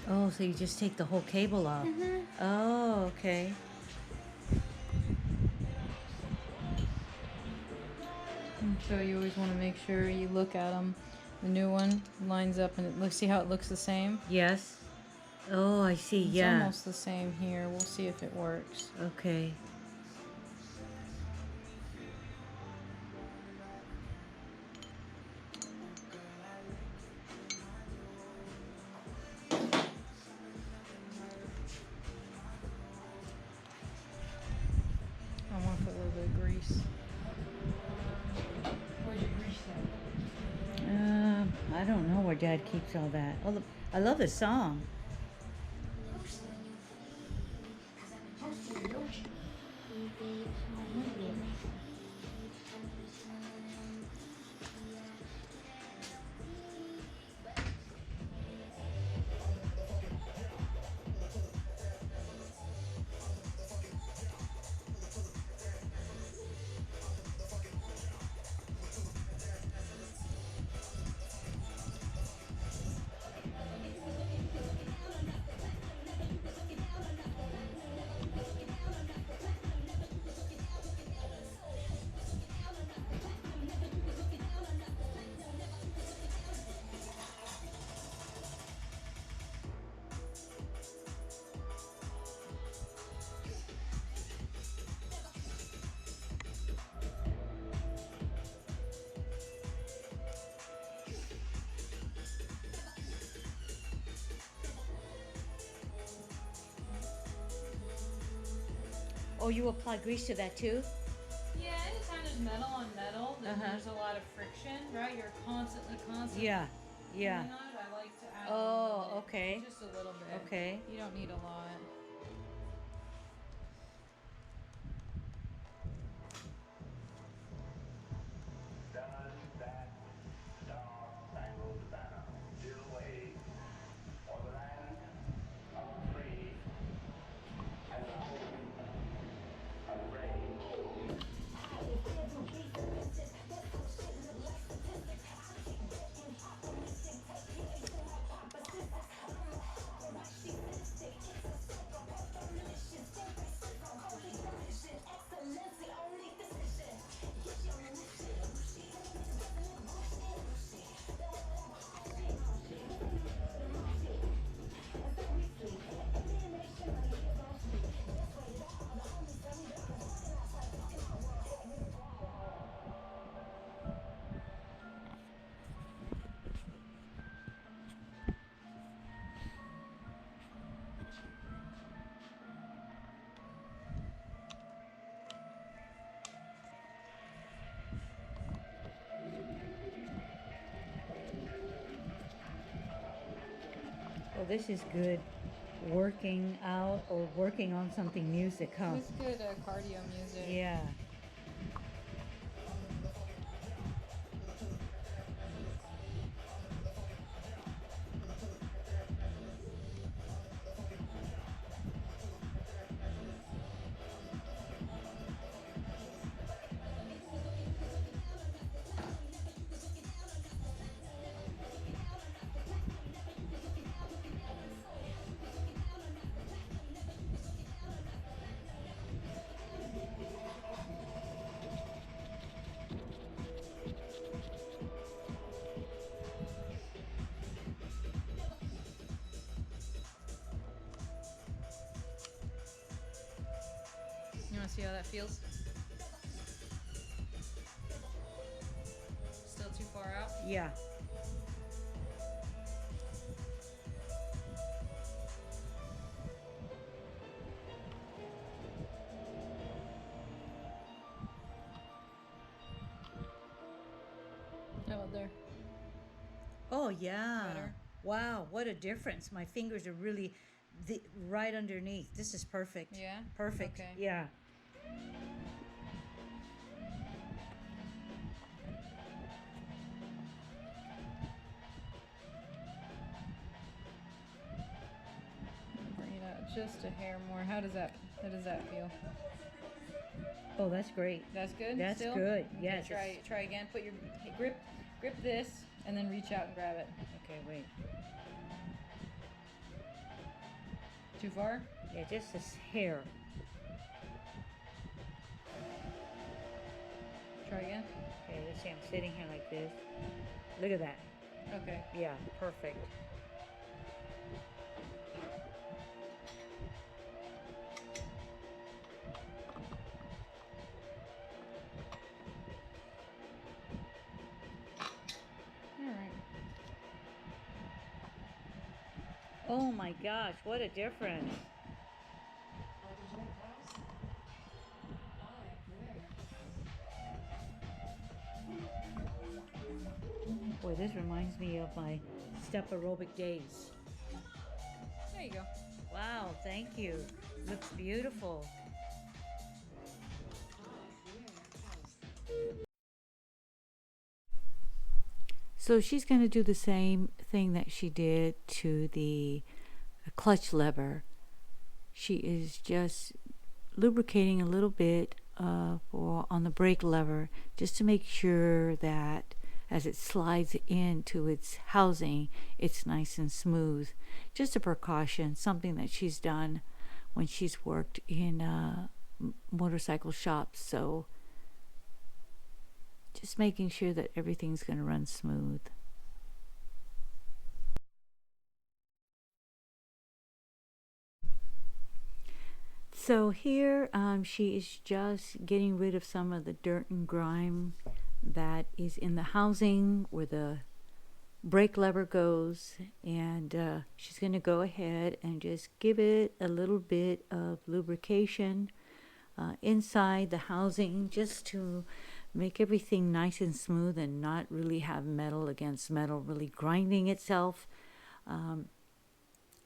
Oh, so you just take the whole cable off. Oh, okay. So you always want to make sure you look at them. The new one lines up and it looks. See how it looks the same? Yes. Oh, I see. It's Yeah. almost the same here. We'll see if it works. Okay. I want to put a little bit of grease. Where's your grease at? I don't know where Dad keeps all that. Oh, look, I love this song. Oh, you apply grease to that too? Yeah, anytime there's metal on metal, then Uh-huh. there's a lot of friction, right? You're constantly Yeah. pulling Yeah. on it. I like to add a Oh, little bit. okay. Just a little bit. Okay. You don't need a lot. Does that star-spangled banner still wave for the land of the free and the home of the brave? Well, this is good. Working out or working on something music, huh? It's good cardio music. Yeah. You want to see how that feels? Still too far out? Yeah. How about there? Oh, yeah. Better? Wow, what a difference. My fingers are really right underneath. This is perfect. Yeah? Perfect. Okay. Yeah. Bring it out just a hair more. How does that feel? Oh, that's great. That's good? That's still? good. Okay, Yes. try again. Put your grip this and then reach out and grab it. Okay, wait. Too far? Yeah, just this hair. Try again? Okay, let's see, I'm sitting here like this. Look at that. Okay. Yeah, perfect. Alright. Oh my gosh, what a difference. Boy, this reminds me of my step aerobic days. There you go. Wow, thank you. Looks beautiful. So she's going to do the same thing that she did to the clutch lever. She is just lubricating a little bit on the brake lever just to make sure that as it slides into its housing, it's nice and smooth. Just a precaution, something that she's done when she's worked in motorcycle shops. So just making sure that everything's going to run smooth. So here she is just getting rid of some of the dirt and grime that is in the housing where the brake lever goes, and she's going to go ahead and just give it a little bit of lubrication inside the housing just to make everything nice and smooth and not really have metal against metal really grinding itself.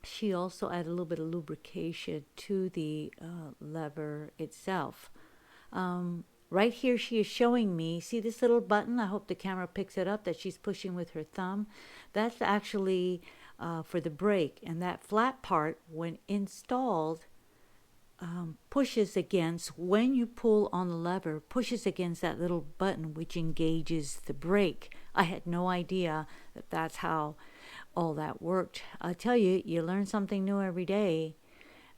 She also added a little bit of lubrication to the lever itself. Right here she is showing me, see this little button? I hope the camera picks it up, that she's pushing with her thumb. That's actually for the brake, and that flat part, when installed, pushes against, when you pull on the lever, pushes against that little button which engages the brake. I had no idea that that's how all that worked. I tell you, you learn something new every day.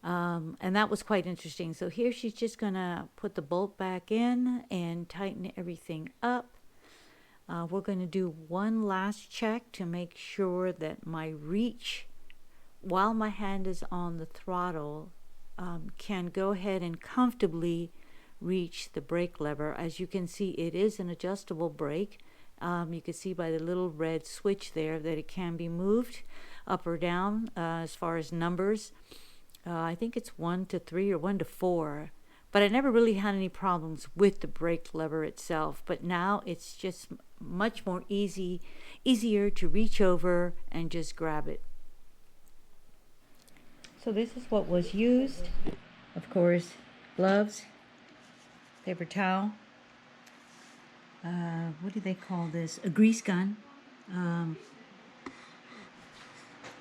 And that was quite interesting. So here she's just going to put the bolt back in and tighten everything up. We're going to do one last check to make sure that my reach, while my hand is on the throttle, can go ahead and comfortably reach the brake lever. As you can see, it is an adjustable brake. You can see by the little red switch there that it can be moved up or down as far as numbers. I think it's 1 to 3 or 1 to 4, but I never really had any problems with the brake lever itself. But now it's just much more easier to reach over and just grab it. So this is what was used. Of course, gloves, paper towel, what do they call this? A grease gun,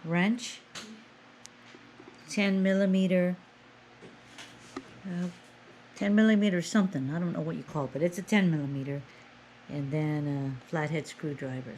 wrench, 10 millimeter something, I don't know what you call it, but it's a 10 millimeter, and then a flathead screwdriver.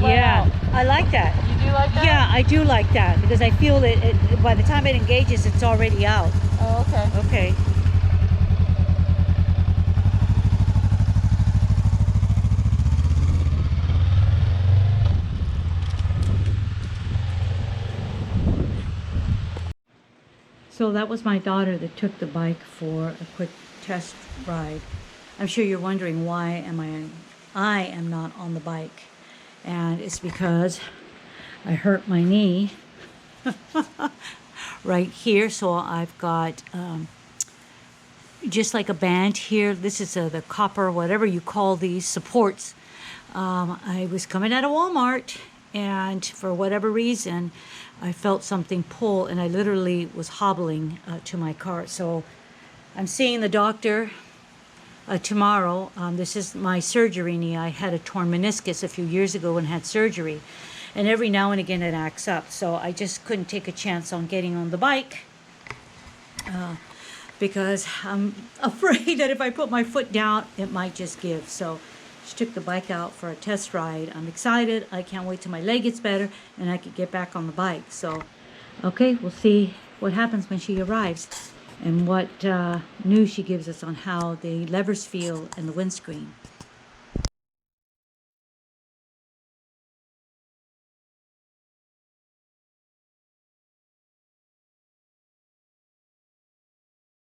Yeah, I like that. You do like that? Yeah, I do like that because I feel that by the time it engages, it's already out. Oh, okay. Okay. So that was my daughter that took the bike for a quick test ride. I'm sure you're wondering why I am not on the bike. And it's because I hurt my knee right here. So I've got just like a band here. This is the copper, whatever you call these supports. I was coming out of Walmart, and for whatever reason, I felt something pull, and I literally was hobbling to my car. So I'm seeing the doctor tomorrow. This is my surgery knee. I had a torn meniscus a few years ago and had surgery. And every now and again it acts up. So I just couldn't take a chance on getting on the bike because I'm afraid that if I put my foot down, it might just give. So she took the bike out for a test ride. I'm excited. I can't wait till my leg gets better and I can get back on the bike. So, okay, we'll see what happens when she arrives and what news she gives us on how the levers feel in the windscreen.